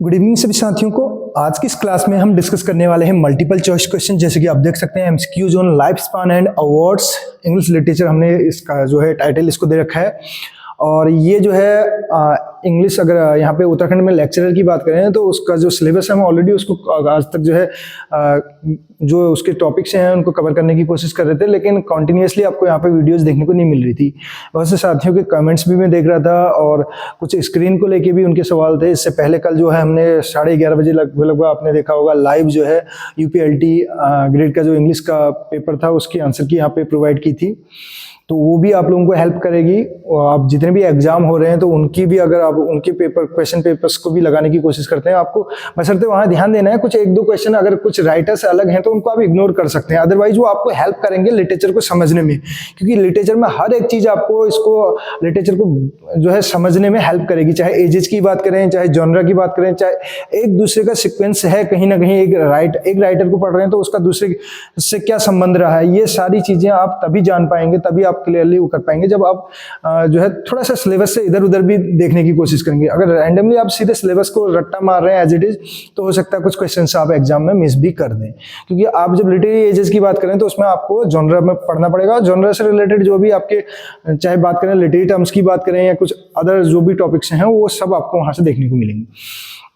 Good evening सभी साथियों को। आज की इस क्लास में हम डिस्कस करने वाले हैं मल्टीपल चॉइस क्वेश्चन। जैसे कि आप देख सकते हैं MCQs on life span and awards English literature, हमने इसका जो है टाइटल इसको दे रखा है। और ये जो है इंग्लिश, अगर यहाँ पे उत्तराखंड में लेक्चरर की बात करें तो उसका जो सिलेबस है हम ऑलरेडी उसको आज तक जो है जो उसके टॉपिक्स हैं उनको कवर करने की कोशिश कर रहे थे, लेकिन कॉन्टिन्यूसली आपको यहाँ पे वीडियोस देखने को नहीं मिल रही थी। बहुत से साथियों के कमेंट्स भी मैं देख रहा था और कुछ स्क्रीन को लेके भी उनके सवाल थे। इससे पहले कल जो है हमने 11:30 बजे लगभग आपने देखा होगा लाइव जो है यूपीएलटी ग्रेड का जो इंग्लिश का पेपर था उसकी आंसर की यहाँ पे प्रोवाइड की थी, तो वो भी आप लोगों को हेल्प करेगी। और आप जितने भी एग्जाम हो रहे हैं तो उनकी भी, अगर आप उनके क्वेश्चन पेपर्स को भी लगाने की कोशिश करते हैं, आपको बशर्ते वहाँ ध्यान देना है। कुछ एक दो क्वेश्चन अगर कुछ राइटर्स अलग हैं तो उनको आप इग्नोर कर सकते हैं, अदरवाइज वो आपको हेल्प करेंगे लिटरेचर को समझने में, क्योंकि लिटरेचर में हर एक चीज़ आपको लिटरेचर को जो है समझने में हेल्प करेगी। चाहे एजेस की बात करें, चाहे जॉनरा की बात करें, चाहे एक दूसरे का सिक्वेंस है, कहीं ना कहीं एक राइटर को पढ़ रहे हैं तो उसका दूसरे से क्या संबंध रहा है, ये सारी चीज़ें आप तभी जान पाएंगे, तभी आप क्लियरली वो कर पाएंगे जब आप जो है थोड़ा सा सिलेबस से इधर उधर भी देखने की कोशिश करेंगे। अगर रैंडमली आप सीधे सिलेबस को रट्टा मार रहे हैं एज इट इज, तो हो सकता है कुछ क्वेश्चंस आप एग्जाम में मिस भी कर दें, क्योंकि आप जब लिटरेरी एजेस की बात करें तो उसमें आपको जॉनरा में पढ़ना पड़ेगा। जॉनरा से रिलेटेड जो भी आपके, चाहे बात करें लिटरेरी टर्म्स की बात करें या कुछ अदर जो भी टॉपिक्स हैं, वो सब आपको वहां से देखने को मिलेंगे।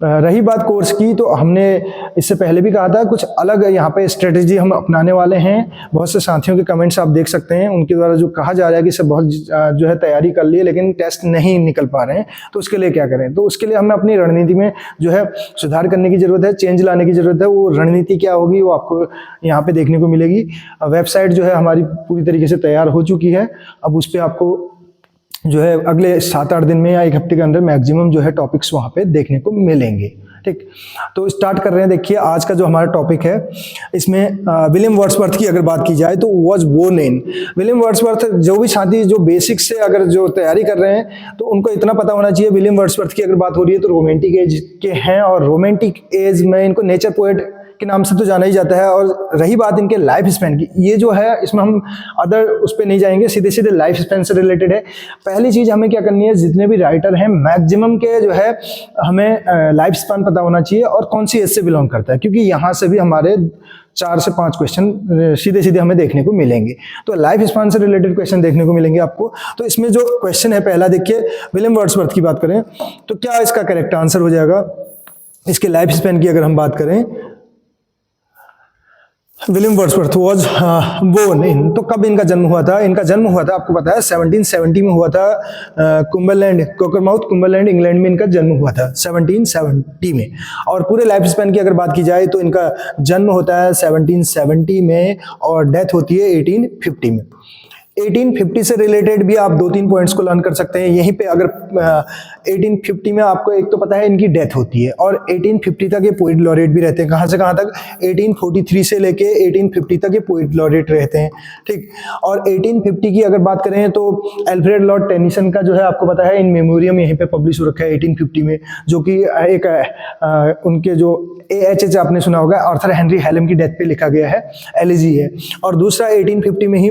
रही बात कोर्स की, तो हमने इससे पहले भी कहा था कुछ अलग यहाँ पे स्ट्रेटेजी हम अपनाने वाले हैं। बहुत से साथियों के कमेंट्स आप देख सकते हैं, उनके द्वारा जो कहा जा रहा है कि सब बहुत जो है तैयारी कर लिए लेकिन टेस्ट नहीं निकल पा रहे हैं, तो उसके लिए क्या करें। तो उसके लिए हमें अपनी रणनीति में जो है सुधार करने की जरूरत है, चेंज लाने की जरूरत है। वो रणनीति क्या होगी वो आपको यहाँ पे देखने को मिलेगी। वेबसाइट जो है हमारी पूरी तरीके से तैयार हो चुकी है। अब उस पर आपको जो है अगले 7-8 दिन में या एक हफ्ते के अंदर मैक्सिमम जो है टॉपिक्स वहाँ पे देखने को मिलेंगे। ठीक, तो स्टार्ट कर रहे हैं। देखिए आज का जो हमारा टॉपिक है, इसमें विलियम वर्ड्सवर्थ की अगर बात की जाए तो was born in. William Wordsworth, जो भी साथी जो बेसिक से अगर जो तैयारी कर रहे हैं तो उनको इतना पता होना चाहिए, विलियम वर्ड्सवर्थ की अगर बात हो रही है तो रोमांटिक एज के हैं, और रोमांटिक एज में इनको नेचर पोएट के नाम से तो जाना ही जाता है। और रही बात इनके लाइफ स्पैन की, ये जो है इसमें हम अदर उस पर नहीं जाएंगे, सीधे सीधे लाइफ स्पैन से रिलेटेड है। पहली चीज हमें क्या करनी है, जितने भी राइटर हैं मैक्सिमम के जो है हमें लाइफ स्पैन पता होना चाहिए और कौन सी एज से बिलोंग करता है, क्योंकि यहाँ से भी हमारे 4 से 5 क्वेश्चन सीधे सीधे हमें देखने को मिलेंगे। तो लाइफ स्पैन से रिलेटेड क्वेश्चन देखने को मिलेंगे आपको। तो इसमें जो क्वेश्चन है पहला, देखिए विलियम वर्ड्सवर्थ की बात करें तो क्या इसका करेक्ट आंसर हो जाएगा। इसके लाइफ स्पैन की अगर हम बात करें, William Wordsworth was born in, तो कब इनका जन्म हुआ था। इनका जन्म हुआ था, आपको पता है 1770 में हुआ था। कुंबरलैंड, कोकरमाउथ कुंबरलैंड इंग्लैंड में इनका जन्म हुआ था 1770 में। और पूरे लाइफ स्पैन की अगर बात की जाए तो इनका जन्म होता है 1770 में और डेथ होती है 1850 में। 1850 से रिलेटेड भी आप 2-3 पॉइंट्स को लर्न कर सकते हैं यहीं पे। अगर 1850 में आपको एक तो पता है इनकी डेथ होती है, और 1850 तक ये पोइट लॉरेट भी रहते हैं। कहाँ से कहाँ तक, 1843 से लेके 1850 तक ये पोइट लॉरेट रहते हैं। ठीक, और 1850 की अगर बात करें तो एल्फ्रेड लॉर्ड टेनिसन का जो है आपको पता है इन मेमोरियम यहीं पे पब्लिश हो रखा है 1850 में, जो कि एक उनके जो AHH आपने सुना होगा, आर्थर हेनरी हेलम की डेथ पे लिखा गया है, एलिजी है। और दूसरा 1850 में ही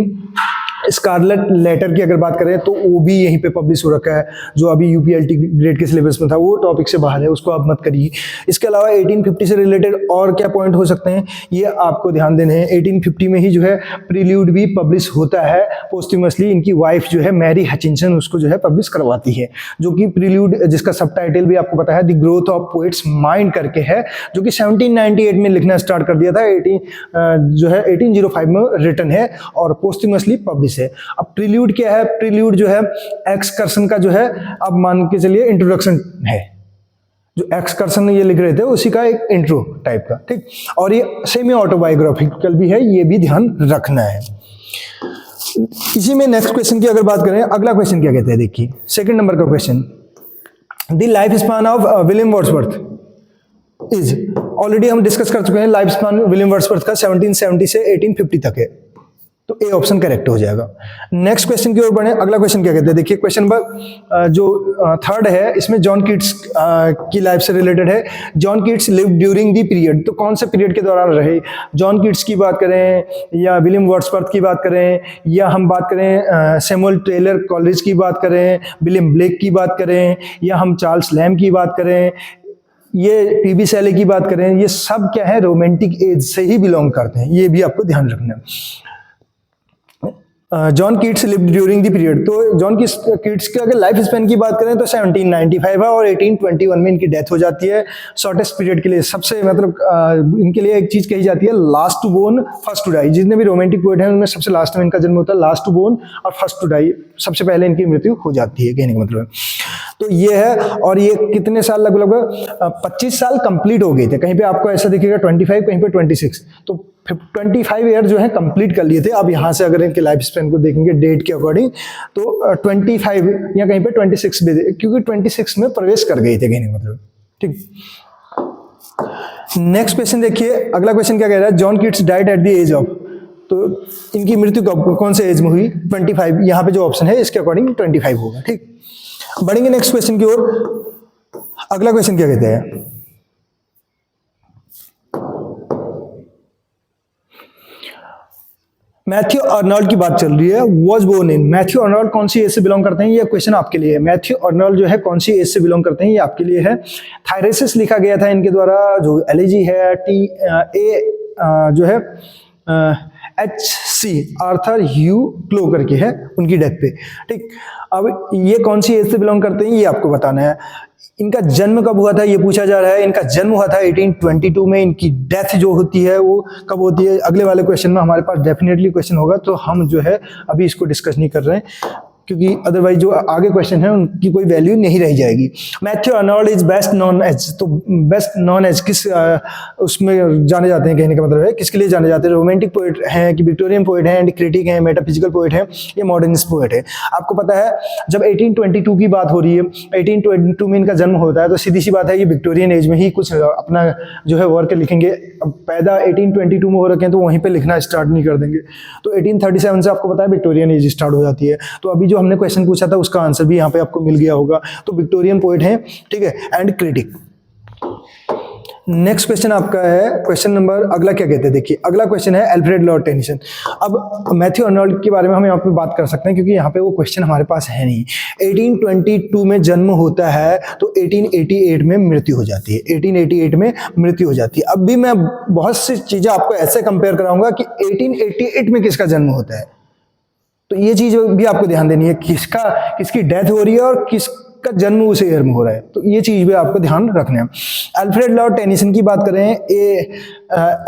स्कारलेट लेटर की अगर बात करें तो वो भी यहीं पे पब्लिश हो रखा है, जो अभी यूपीएलटी ग्रेड के सिलेबस में था, वो टॉपिक से बाहर है, उसको आप मत करिए। इसके अलावा 1850 से रिलेटेड और क्या पॉइंट हो सकते हैं ये आपको ध्यान देने हैं। 1850 में ही जो है प्रील्यूड भी पब्लिश होता है पोस्टुमसली। इनकी वाइफ जो है मैरी हचिंसन उसको जो है पब्लिश करवाती है, जो कि प्रील्यूड, जिसका सबटाइटल भी आपको पता है the growth of poets mind करके है, जो कि 1798 में लिखना स्टार्ट कर दिया था। 1805 में रिटन है और पोस्टुमसली पब्लिश है। अब प्रील्यूड क्या है, प्रील्यूड जो है एक्सकर्सन का जो है, अब मान के चलिए इंट्रोडक्शन है, जो एक्सकर्सन ये लिख रहे थे उसी का एक इंट्रो टाइप का। ठीक, और ये सेमी ऑटोबायोग्राफिकल भी है, ये भी ध्यान रखना है। इसी में नेक्स्ट क्वेश्चन की अगर बात करें, अगला क्वेश्चन क्या कहते हैं, देखिए सेकंड नंबर का question, the life span of William Wordsworth is, already हम डिस्कस कर चुके हैं लाइफ स्पैन विलियम वर्ड्सवर्थ का 1770 से 1850 तक है, तो ए ऑप्शन करेक्ट हो जाएगा। नेक्स्ट क्वेश्चन की ओर बढ़े। अगला क्वेश्चन क्या कहते हैं, देखिए क्वेश्चन नंबर जो थर्ड है, इसमें जॉन कीट्स की लाइफ से रिलेटेड है। John Keats live during the period, तो कौन से पीरियड के दौरान रहे। जॉन कीट्स की बात करें या विलियम वर्ड्सवर्थ की बात करें, या हम बात करें सैमुअल टेलर कॉलरिज की बात करें, विलियम ब्लेक की बात करें, या हम चार्ल्स लैम्ब की बात करें, ये पीबी शैली की बात करें, ये सब क्या है, रोमांटिक एज से ही बिलोंग करते हैं, ये भी आपको ध्यान रखना है। John Keats lived during the period, तो जॉन कीट्स के अगर लाइफ स्पैन की बात करें तो 1795 है और 1821 में इनकी डेथ हो जाती है। शॉर्टेस्ट पीरियड के लिए सबसे मतलब इनके लिए एक चीज कही जाती है, last to born first to die. जितने भी रोमांटिक पोएट हैं उनमें सबसे लास्ट में इनका जन्म होता है, लास्ट टू बोर्न और फर्स्ट टू डाई, सबसे पहले इनकी मृत्यु हो जाती है, कहने का मतलब है। तो ये है, और ये कितने साल लगभग 25 साल कंप्लीट हो गए थे। कहीं पे आपको ऐसा दिखेगा 25, कहीं पे 26, तो 25 ईयर जो है कंप्लीट कर लिए थे। अब यहाँ से अगर इनके लाइफ स्पैन को देखेंगे डेट के अकॉर्डिंग तो 25 या कहीं पे 26 भी, क्योंकि 26 में प्रवेश कर गए थे, कहने का मतलब। ठीक, नेक्स्ट क्वेश्चन देखिए, अगला क्वेश्चन क्या कह रहा है, John Keats died at the age of, तो इनकी मृत्यु कौन से एज में हुई, 25। यहाँ पे जो ऑप्शन है इसके अकॉर्डिंग 25 होगा। ठीक, बढ़ेंगे नेक्स्ट क्वेश्चन की ओर। अगला क्वेश्चन क्या कहते हैं, मैथ्यू अर्नोल्ड की बात चल रही है। Was born in, Matthew Arnold कौन सी एज से बिलोंग करते हैं, ये क्वेश्चन आपके लिए है। मैथ्यू अर्नोल्ड जो है कौन सी एज से बिलोंग करते हैं, ये आपके लिए है। थायरेसिस लिखा गया था इनके द्वारा, जो एलजी है, जो है HC आर्थर ह्यू क्लो करके है, उनकी डेथ पे। ठीक, अब ये कौन सी एज से बिलोंग करते हैं ये आपको बताना है। इनका जन्म कब हुआ था ये पूछा जा रहा है। इनका जन्म हुआ था 1822 में। इनकी डेथ जो होती है वो कब होती है, अगले वाले क्वेश्चन में हमारे पास डेफिनेटली क्वेश्चन होगा, तो हम जो है अभी इसको डिस्कस नहीं कर रहे हैं, क्योंकि अदरवाइज जो आगे क्वेश्चन है उनकी कोई वैल्यू नहीं रह जाएगी। Matthew Arnold is best known as, तो बेस्ट नॉन एज किस उसमें जाने जाते हैं, कहने का मतलब है किसके लिए जाने जाते हैं, रोमांटिक पोएट हैं कि विक्टोरियन पोएट हैं, एंड क्रिटिक हैं, मेटाफिजिकल पोएट हैं, ये मॉडर्निस्ट पोएट है। आपको पता है जब 1822 की बात हो रही है, 1822 में इनका जन्म होता है, तो सीधी सी बात है ये विक्टोरियन एज में ही कुछ अपना जो है वर्क लिखेंगे। अब पैदा 1822 में हो रखे हैं तो वहीं पर लिखना स्टार्ट नहीं कर देंगे, तो 1837 से आपको पता है विक्टोरियन एज स्टार्ट हो जाती है। तो अभी जो हमने क्वेश्चन पूछा था उसका आंसर भी यहाँ पे आपको मिल गया होगा, तो विक्टोरियन पोएट हैं, ठीक है, एंड क्रिटिक। नेक्स्ट क्वेश्चन आपका है क्वेश्चन नंबर, अगला क्या कहते हैं देखिए, अगला क्वेश्चन है अल्फ्रेड लॉर्ड टेनिसन। अब मैथ्यू अर्नोल्ड के बारे में हम यहाँ पे बात कर सकते हैं, क्योंकि यहाँ पे वो क्वेश्चन हमारे पास है नहीं। 1822 में जन्म होता है तो 1888 में मृत्यु हो जाती है, 1888 में मृत्यु हो जाती है। अब भी मैं बहुत सी चीजें आपको ऐसे कंपेयर कराऊंगा कि 1888 में किसका जन्म होता है, तो ये चीज भी आपको ध्यान देनी है, किसकी डेथ हो रही है और किसका जन्म उस ईयर में हो रहा है, तो ये चीज भी आपको ध्यान रखना है। अल्फ्रेड लॉर्ड टेनिसन की बात करें,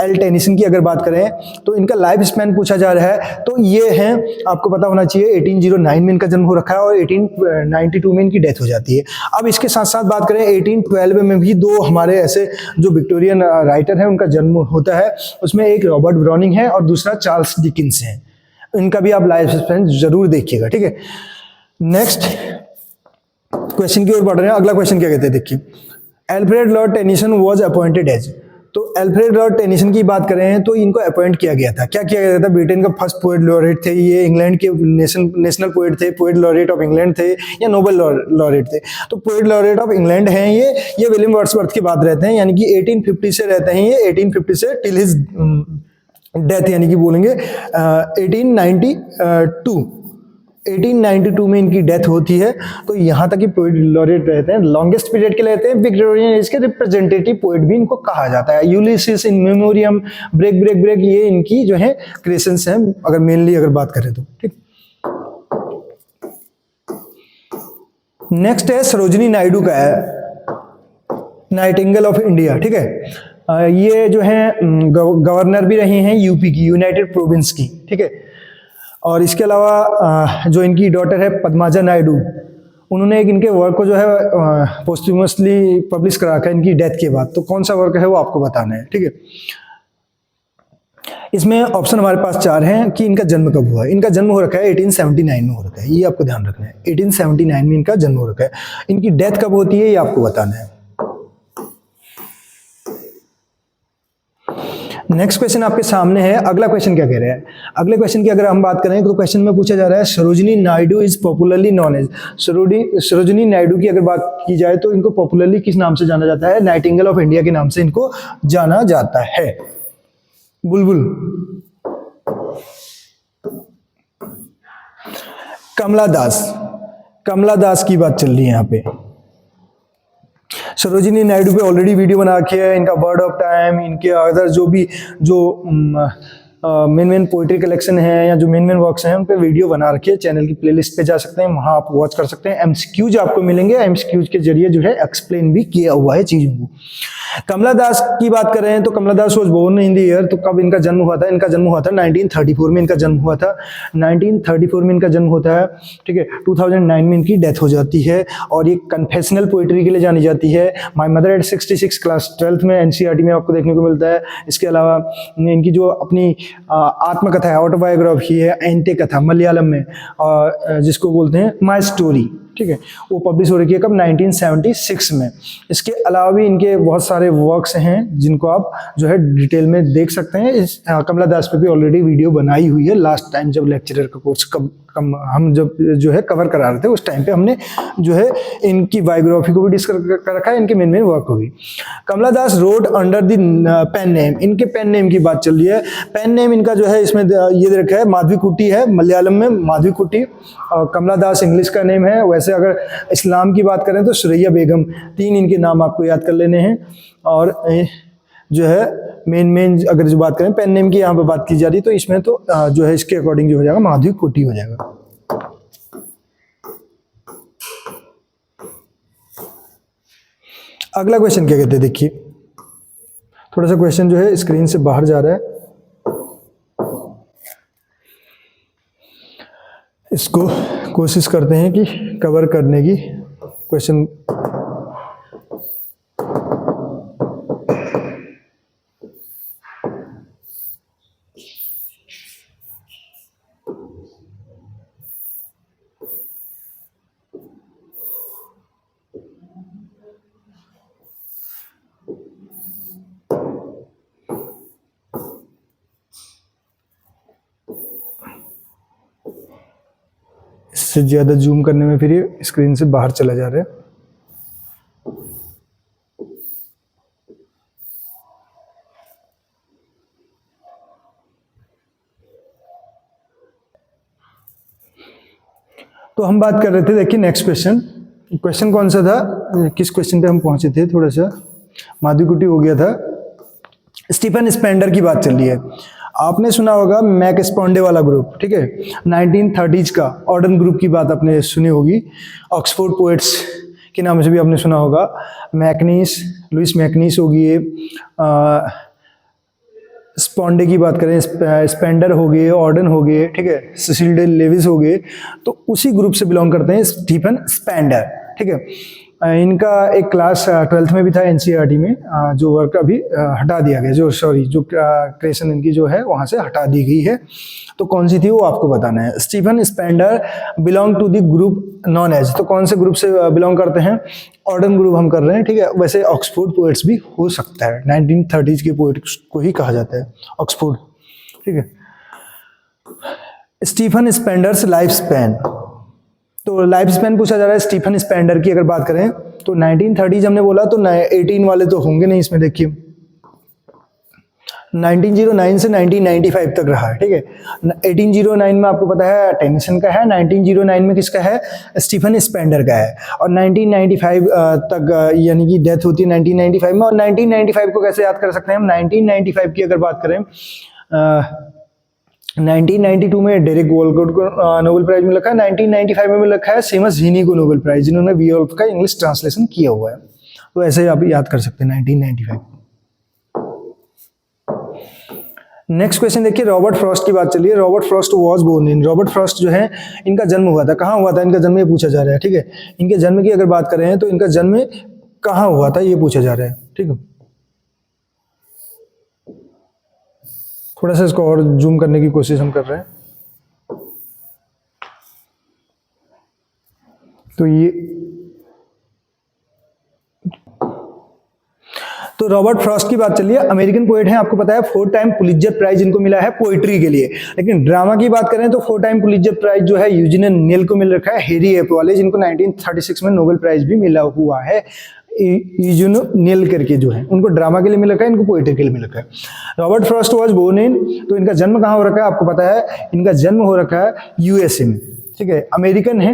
एल टेनिसन की अगर बात करें, तो इनका लाइफ स्पैन पूछा जा रहा है, तो ये है आपको पता होना चाहिए 1809 में इनका जन्म हो रखा है और 1892 में इनकी डेथ हो जाती है। अब इसके साथ साथ बात करें 1812 में भी दो हमारे ऐसे जो विक्टोरियन राइटर हैं उनका जन्म होता है, उसमें एक रॉबर्ट ब्राउनिंग है और दूसरा चार्ल्स डिकिंस है। इनका भी आप लाइफ स्पैन जरूर देखिएगा, ठीक है। नेक्स्ट क्वेश्चन की ओर बढ़ रहे हैं। अगला क्वेश्चन क्या कहते हैं देखिए, Alfred Lord Tennyson was appointed as, तो अल्फ्रेड लॉर्ड टेनिसन की बात करें तो इनको अपॉइंट किया गया था। क्या किया गया था, ब्रिटेन का फर्स्ट पोएट लॉरेट थे ये, इंग्लैंड के नेशनल पोएट थे, पोएट लॉरेट ऑफ इंग्लैंड थे या नोबेल लॉरेट थे, तो पोएट लॉरेट ऑफ इंग्लैंड हैं ये विलियम वर्ड्सवर्थ की बात रहते हैं, यानी कि 1850 से रहते हैं ये, 1850 से टिल हिज डेथ, यानी कि बोलेंगे 1892 में इनकी डेथ होती है। तो यहाँ तक कि पोएट लॉरेट रहते हैं, लॉन्गेस्ट पीरियड के रहते हैं, विक्टोरियन एज के रिप्रेजेंटेटिव पोएट भी इनको कहा जाता है। यूलिसिस, इन मेमोरियम, ब्रेक ब्रेक ब्रेक, ये इनकी जो है क्रिएशंस हैं, अगर मेनली अगर बात करें तो। ठीक, नेक्स्ट है सरोजिनी नायडू का है, नाइटिंगेल ऑफ इंडिया, ठीक है। ये जो है गवर्नर भी रही हैं यूपी की, यूनाइटेड प्रोविंस की, ठीक है। और इसके अलावा जो इनकी डॉटर है पद्माजा नायडू, उन्होंने एक इनके वर्क को जो है पोस्टुमसली पब्लिश करा रखा है इनकी डेथ के बाद, तो कौन सा वर्क है वो आपको बताना है, ठीक है। इसमें ऑप्शन हमारे पास 4 हैं कि इनका जन्म कब हुआ है। इनका जन्म हो रखा है 1879 में हो रखा है, ये आपको ध्यान रखना है, 1879 में इनका जन्म हो रखा है। इनकी डेथ कब होती है ये आपको बताना है। नेक्स्ट क्वेश्चन आपके सामने है। अगला क्वेश्चन क्या कह रहा है, अगले क्वेश्चन की अगर हम बात करें तो क्वेश्चन में पूछा जा रहा है Sarojini Naidu is popularly known as, Sarojini Naidu की अगर बात की जाए तो इनको पॉपुलरली किस नाम से जाना जाता है, नाइटिंगेल ऑफ इंडिया के नाम से इनको जाना जाता है। बुलबुल। कमला दास की बात चल रही है यहाँ पे। सरोजिनी नायडू पे ऑलरेडी वीडियो बना रखी है, इनका वर्ड ऑफ टाइम, इनके अदर जो भी जो मेन पोइट्री कलेक्शन है या जो मेन वर्क्स हैं उन पे वीडियो बना रखी है। चैनल की प्लेलिस्ट पे जा सकते हैं, वहाँ आप वॉच कर सकते हैं। एमसीक्यूज आपको मिलेंगे, एमसीक्यूज के जरिए जो है एक्सप्लेन भी किया हुआ है चीज़ों को। कमला दास की बात कर रहे हैं तो Kamala Das was born in the year, तो कब इनका जन्म हुआ था? इनका जन्म हुआ था 1934 में, इनका जन्म हुआ था 1934 में इनका जन्म होता है, ठीक है। 2009 में इनकी डेथ हो जाती है और ये कन्फेशनल पोइट्री के लिए जानी जाती है। My mother eight 66 class 12th में एनसीईआरटी में आपको देखने को मिलता है। इसके अलावा इनकी जो अपनी आत्मकथा है, ऑटोबायोग्राफी है, एंटे कथा मलयालम में, जिसको बोलते हैं माय स्टोरी, ठीक है, वो पब्लिश हो रही है कब? 1976 में। इसके अलावा भी इनके बहुत सारे वर्क्स हैं जिनको आप जो है डिटेल में देख सकते हैं। इस कमला दास पे भी ऑलरेडी वीडियो बनाई हुई है। लास्ट टाइम जब लेक्चरर का कोर्स हम जब जो है कवर करा रहे थे उस टाइम पे हमने जो है इनकी बायोग्राफी को भी डिस्कस कर रखा है, इनके मेन वर्क को भी। Kamala Das wrote under the pen name, इनके पेन नेम की बात चल रही है। पेन नेम इनका जो है इसमें ये दे रखा है माधवीकुट्टी है, मलयालम में माधवीकुट्टी। कमला दास इंग्लिश का नेम है। वैसे अगर इस्लाम की बात करें तो सुरैया बेगम, 3 इनके नाम आपको याद कर लेने हैं। और जो है मेन अगर जो बात करें पेन नेम की यहाँ पे बात की जा रही है तो इसमें तो जो है इसके अकॉर्डिंग जो हो जाएगा माधवीकुट्टी हो जाएगा। अगला क्वेश्चन क्या कहते हैं, देखिए थोड़ा सा क्वेश्चन जो है स्क्रीन से बाहर जा रहा है, इसको कोशिश करते हैं कि कवर करने की। क्वेश्चन इससे ज़्यादा जूम करने में फिर ये स्क्रीन से बाहर चला जा रहा है। तो हम बात कर रहे थे, देखिए नेक्स्ट क्वेश्चन कौन सा था, किस क्वेश्चन पे हम पहुंचे थे? थोड़ा सा माधवीकुट्टी हो गया था। स्टीफन स्पेंडर की बात चल रही है। आपने सुना होगा मैक स्पॉन्डे वाला ग्रुप, ठीक है, 1930s का ऑर्डन ग्रुप की बात आपने सुनी होगी। ऑक्सफोर्ड पोएट्स के नाम से भी आपने सुना होगा। मैकनीस, लुइस मैकनीस होगी ये। स्पॉन्डे की बात करें, स्पेंडर हो गए, ऑर्डन हो गए, ठीक है, सिसिल डे लेविस हो गए, तो उसी ग्रुप से बिलोंग करते हैं स्टीफन स्पेंडर, ठीक है। इनका एक क्लास 12th में भी था एनसीईआरटी में, जो वर्क अभी हटा दिया गया, जो क्रिएशन इनकी जो है वहाँ से हटा दी गई है। तो कौन सी थी वो आपको बताना है। Stephen Spender belong to the group known as, तो कौन से ग्रुप से बिलोंग करते हैं? ऑर्डन ग्रुप हम कर रहे हैं, ठीक है। वैसे ऑक्सफोर्ड पोएट्स भी हो सकता है, 1930s के पोएट्स को ही कहा जाता है ऑक्सफोर्ड, ठीक है। स्टीफन स्पेंडर्स लाइफ स्पैन, तो लाइफ स्पैन पूछा जा रहा है स्टीफन स्पेंडर की। अगर बात करें तो 1930s हमने बोला तो 18 वाले तो होंगे नहीं इसमें, देखिए 1909 से 1995 तक रहा है, ठीक है। 1809 में आपको पता है टेनिसन का है, 1909 में किसका है? स्टीफन स्पेंडर का है। और 1995 तक यानी कि डेथ होती है 1995 में। और 1995 को कैसे याद कर सकते हैं हम? 1995 की अगर बात करें 1992 में डेरेक वॉलकॉट को नोबेल प्राइज मिल रखा है, 1995 में मिल रखा है सेमस जीनी को नोबेल प्राइज, जिन्होंने बीओल्फ का इंग्लिश ट्रांसलेशन किया हुआ है। तो ऐसे ही आप याद कर सकते हैं 1995। नेक्स्ट क्वेश्चन देखिए, रॉबर्ट फ्रॉस्ट की बात चलिए। Robert Frost was born in, Robert Frost जो है इनका जन्म हुआ था, कहाँ हुआ था इनका जन्म, ये पूछा जा रहा है, ठीक है। इनके जन्म की अगर बात करें तो इनका जन्म कहाँ हुआ था ये पूछा जा रहा है, ठीक है। थोड़ा सा इसको और जूम करने की कोशिश हम कर रहे हैं। तो ये तो रॉबर्ट फ्रॉस्ट की बात चलिए। अमेरिकन पोएट हैं, आपको पता है 4 टाइम पुलित्जर प्राइज इनको मिला है पोइट्री के लिए। लेकिन ड्रामा की बात करें तो 4 टाइम पुलित्जर प्राइज जो है यूजीन नेल को मिल रखा है, हैरी एप वाले, जिनको 1936 में नोबेल प्राइज भी मिला हुआ है। यूजीन नेल करके जो है उनको ड्रामा के लिए मिल रखा है, इनको पोइट्री के लिए मिल रखा है। Robert Frost was born in, तो इनका जन्म कहाँ हो रखा है आपको पता है? इनका जन्म हो रखा है यूएसए में, ठीक है। अमेरिकन है,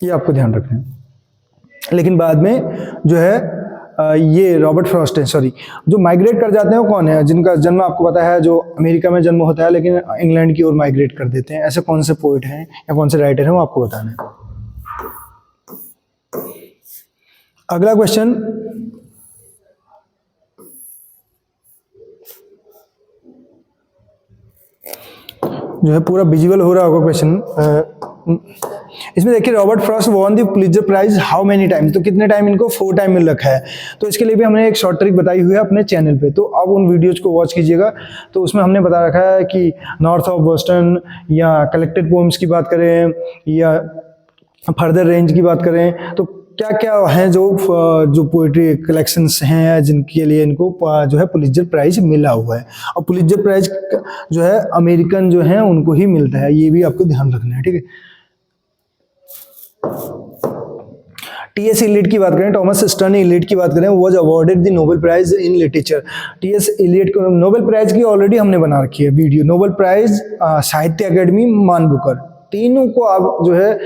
ये आपको ध्यान रखना है। लेकिन बाद में जो है ये रॉबर्ट फ्रॉस्ट है, सॉरी। जो माइग्रेट कर जाते हैं वो कौन है? जिनका जन्म आपको पता है, जो अमेरिका में जन्म होता है लेकिन इंग्लैंड की ओर माइग्रेट कर देते हैं। ऐसे कौन से पोइट हैं या कौन से राइटर हैं वो आपको बताना है। अगला क्वेश्चन, जो है पूरा विजुअल हो रहा होगा क्वेश्चन। इसमें देखिए, Robert Frost won the Pulitzer prize how many times, तो कितने टाइम इनको 4 टाइम मिल रखा है। तो इसके लिए भी हमने एक शॉर्ट ट्रिक बताई हुई है अपने चैनल पे, तो अब उन वीडियोज को वॉच कीजिएगा। तो उसमें हमने बता रखा है कि नॉर्थ ऑफ बोस्टन, या कलेक्टेड पोम्स की बात करें, या फर्दर रेंज की बात करें, तो क्या क्या हैं जो पोइट्री कलेक्शंस हैं जिनके लिए इनको जो है पुलित्जर प्राइज मिला हुआ है। और पुलित्जर प्राइज जो है अमेरिकन जो है उनको ही मिलता है, ये भी आपको ध्यान रखना है, ठीक है। टी.एस. इलियट की बात करें, टॉमस स्टर्न इलियट की बात करें, was awarded the Nobel prize in literature. T S. Eliot को नोबेल प्राइज की ऑलरेडी हमने बना रखी है वीडियो। नोबेल प्राइज, साहित्य अकेडमी, मान बुकर, तीनों को आप जो है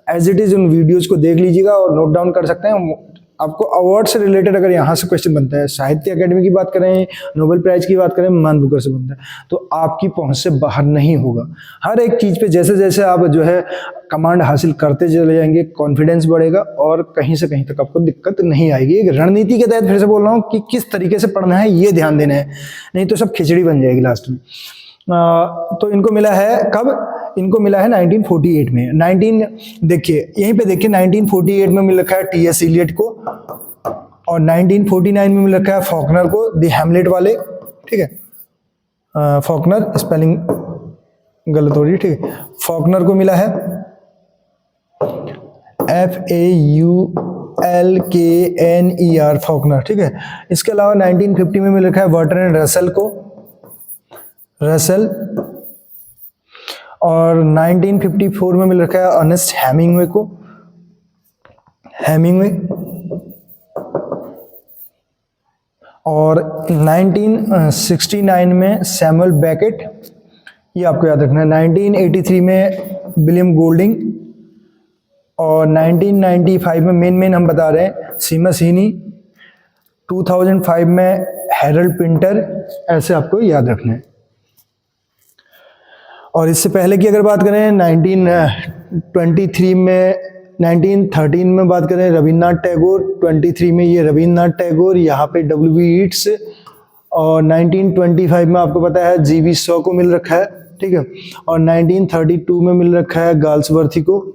एज इट इज उन वीडियोज को देख लीजिएगा और नोट डाउन कर सकते हैं। आपको अवार्ड से रिलेटेड अगर यहाँ से क्वेश्चन बनता है, साहित्य अकेडमी की बात करें, नोबेल प्राइज की बात करें, मान बुकर से बनता है, तो आपकी पहुंच से बाहर नहीं होगा। हर एक चीज पे जैसे जैसे आप जो है कमांड हासिल करते चले जाएंगे, कॉन्फिडेंस बढ़ेगा और कहीं से कहीं तक आपको दिक्कत नहीं आएगी। एक रणनीति के तहत फिर से बोल रहा हूँ कि किस तरीके से पढ़ना है ये ध्यान देना है, नहीं तो सब खिचड़ी बन जाएगी लास्ट में। तो इनको मिला है कब? इनको मिला है 1948 में। देखिए यहीं पे देखिए, 1948 में मिल रखा है टी.एस. इलियट को, और 1949 में मिल रखा है फॉकनर को, द हैमलेट वाले, ठीक है। फॉकनर, स्पेलिंग गलत हो रही है, ठीक है। फॉकनर को मिला है FAULKNER, फॉकनर, ठीक है। इसके अलावा 1950 में मिल रखा है बर्ट्रैंड रसल को, रसल, और 1954 में मिल रखा है अर्नेस्ट हेमिंगवे को, हेमिंगवे, और 1969 में सैमुअल बेकेट, ये आपको याद रखना है। 1983 में विलियम गोल्डिंग, और 1995 में मेन हम बता रहे हैं सीमस हीनी, 2005 में हैरल्ड पिंटर, ऐसे आपको याद रखना है। और इससे पहले की अगर बात करें 1923 में, 1913 में बात करें रविन्द्रनाथ टैगोर, 23 में ये रविन्द्रनाथ टैगोर, यहाँ पे W. ईट्स, और 1925 में आपको पता है G.V. शॉ को मिल रखा है, ठीक है। और 1932 में मिल रखा है गाल्सवर्थी को,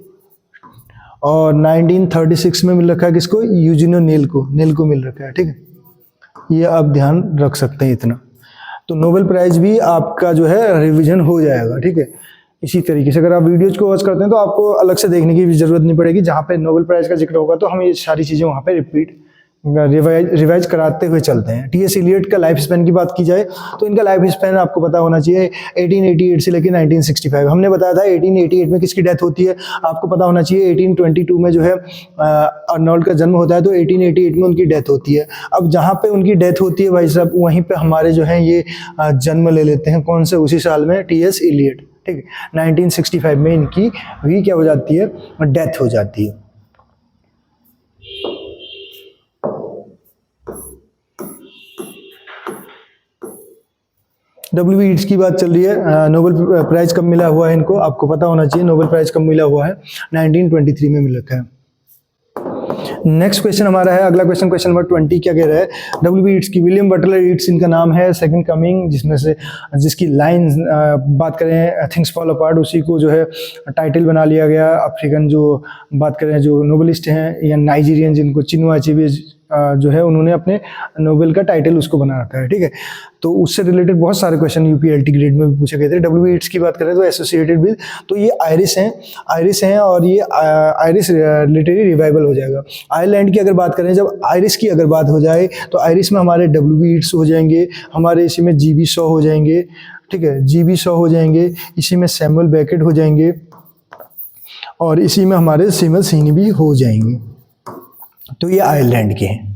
और 1936 में मिल रखा है किसको? यूजिनो नील को मिल रखा है, ठीक है। ये आप ध्यान रख सकते हैं इतना। तो नोबेल प्राइज भी आपका जो है रिवीजन हो जाएगा, ठीक है। इसी तरीके से अगर आप वीडियोज को वॉच करते हैं तो आपको अलग से देखने की भी जरूरत नहीं पड़ेगी। जहाँ पे नोबेल प्राइज का जिक्र होगा तो हम ये सारी चीज़ें वहाँ पे रिवाइज कराते हुए चलते हैं। टी.एस. इलियट का लाइफ स्पैन की बात की जाए तो इनका लाइफ स्पैन आपको पता होना चाहिए 1888 से लेकर 1965। हमने बताया था 1888 में किसकी डेथ होती है, आपको पता होना चाहिए 1822 में जो है अर्नोल्ड का जन्म होता है, तो 1888 में उनकी डेथ होती है। अब जहाँ पे उनकी डेथ होती है भाई साहब, वहीं पे हमारे जो है ये जन्म ले लेते हैं, कौन से? उसी साल में टी.एस. इलियट, ठीक है। 1965 में इनकी भी क्या हो जाती है? डेथ हो जाती है। W. ईट्स की बात चल रही है। नोबेल प्राइज कब मिला हुआ है इनको, आपको पता होना चाहिए। नोबेल प्राइज कब मिला हुआ है? 1923 में मिल रखा है। नेक्स्ट क्वेश्चन हमारा है, अगला क्वेश्चन नंबर 20 क्या कह रहा है? W. ईट्स की, विलियम बटलर ईट्स इनका नाम है, सेकंड कमिंग, जिसमें से जिसकी लाइन बात करें थिंग्स फॉल अपार्ट, उसी को जो है टाइटल बना लिया गया। अफ्रीकन जो बात करें जो नोबलिस्ट हैं या नाइजीरियन जिनको चिनुआ अचेबे जो है उन्होंने अपने नोबेल का टाइटल उसको बना रखा है, ठीक है। तो उससे रिलेटेड बहुत सारे क्वेश्चन यूपीएलटी ग्रेड में भी पूछे गए थे। W. ईट्स की बात करें तो एसोसिएटेड विद, तो ये आयरिश हैं और ये आयरिश लिटरेरी रिवाइवल हो जाएगा। आयरलैंड की अगर बात करें, जब आयरिश की अगर बात हो जाए तो आयरिश में हमारे W. ईट्स हो जाएंगे, हमारे इसी में G.V. शॉ हो जाएंगे, ठीक है, G.V. शॉ हो जाएंगे, इसी में सैमुअल बेकेट हो जाएंगे, और इसी में हमारे सीमस हीनी भी हो जाएंगे। तो ये आयरलैंड के हैं।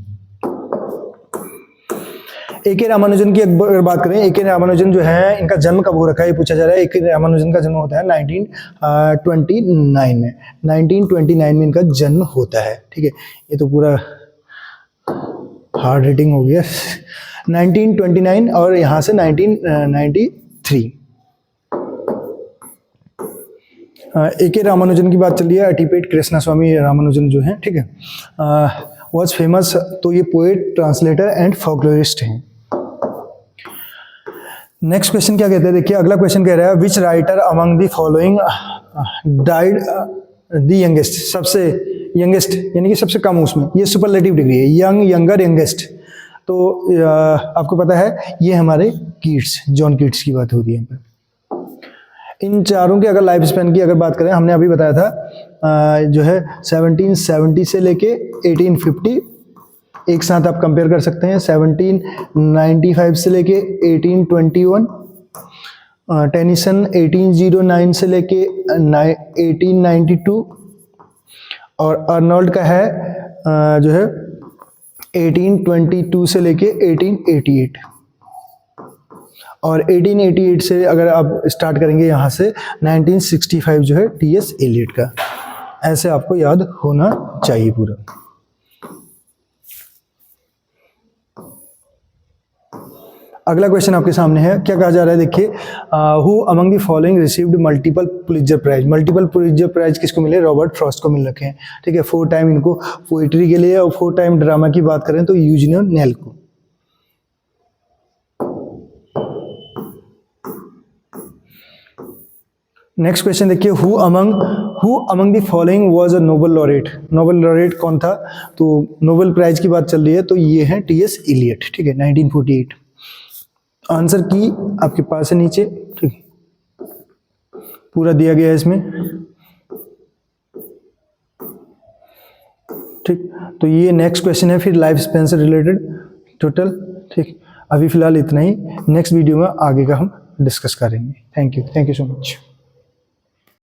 ए.के. रामानुजन की अगर बात करें, ए.के. रामानुजन जो है इनका जन्म कब हो रखा है ये पूछा जा रहा है। ए.के. रामानुजन का जन्म होता है 1929 में, 1929 में इनका जन्म होता है, ठीक है। ये तो पूरा हार्ड रेटिंग हो गया। 1929 और यहाँ से 1993। A.K. रामानुजन की बात चल रही है, अटिपेट कृष्णस्वामी रामानुजन जो हैं, ठीक है, वॉज फेमस, तो ये पोएट, ट्रांसलेटर एंड फोकलोरिस्ट हैं। नेक्स्ट क्वेश्चन क्या कहते हैं, देखिए अगला क्वेश्चन कह रहा है which writer among the following died the youngest, सबसे यंगेस्ट यानी कि सबसे कम, उसमें ये सुपरलेटिव डिग्री है, यंग, यंगर, यंगेस्ट। तो आपको पता है ये हमारे कीट्स, जॉन कीट्स की बात हो रही है यहाँ पे। इन चारों के अगर लाइफ स्पैन की अगर बात करें, हमने अभी बताया था जो है 1770 से लेके 1850, एक साथ आप कंपेयर कर सकते हैं। 1795 से लेके 1821, टेनिसन 1809 से लेके 1892, और अर्नोल्ड का है जो है 1822 से लेके 1888, और 1888 से अगर आप स्टार्ट करेंगे यहाँ से 1965 जो है टी.एस. एलियट का। ऐसे आपको याद होना चाहिए पूरा। अगला क्वेश्चन आपके सामने है, क्या कहा जा रहा है, देखिए who among the following received multiple Pulitzer prize. Multiple Pulitzer prize किसको मिले, रॉबर्ट फ्रॉस्ट को मिल रखे हैं, ठीक है। 4 टाइम इनको पोइट्री के लिए, और 4 टाइम ड्रामा की बात करें तो यूजीनियो नेल को। नेक्स्ट क्वेश्चन देखिए, who among the following was a Nobel laureate. Nobel laureate कौन था, तो नोबेल प्राइज की बात चल रही है, तो ये है टी.एस. एलियट, ठीक है, 1948। आंसर की आपके पास है नीचे, ठीक, पूरा दिया गया है इसमें, ठीक। तो ये नेक्स्ट क्वेश्चन है फिर लाइफ स्पैन से रिलेटेड टोटल, ठीक। अभी फिलहाल इतना ही, नेक्स्ट वीडियो में आगे का हम डिस्कस करेंगे। Thank you so much.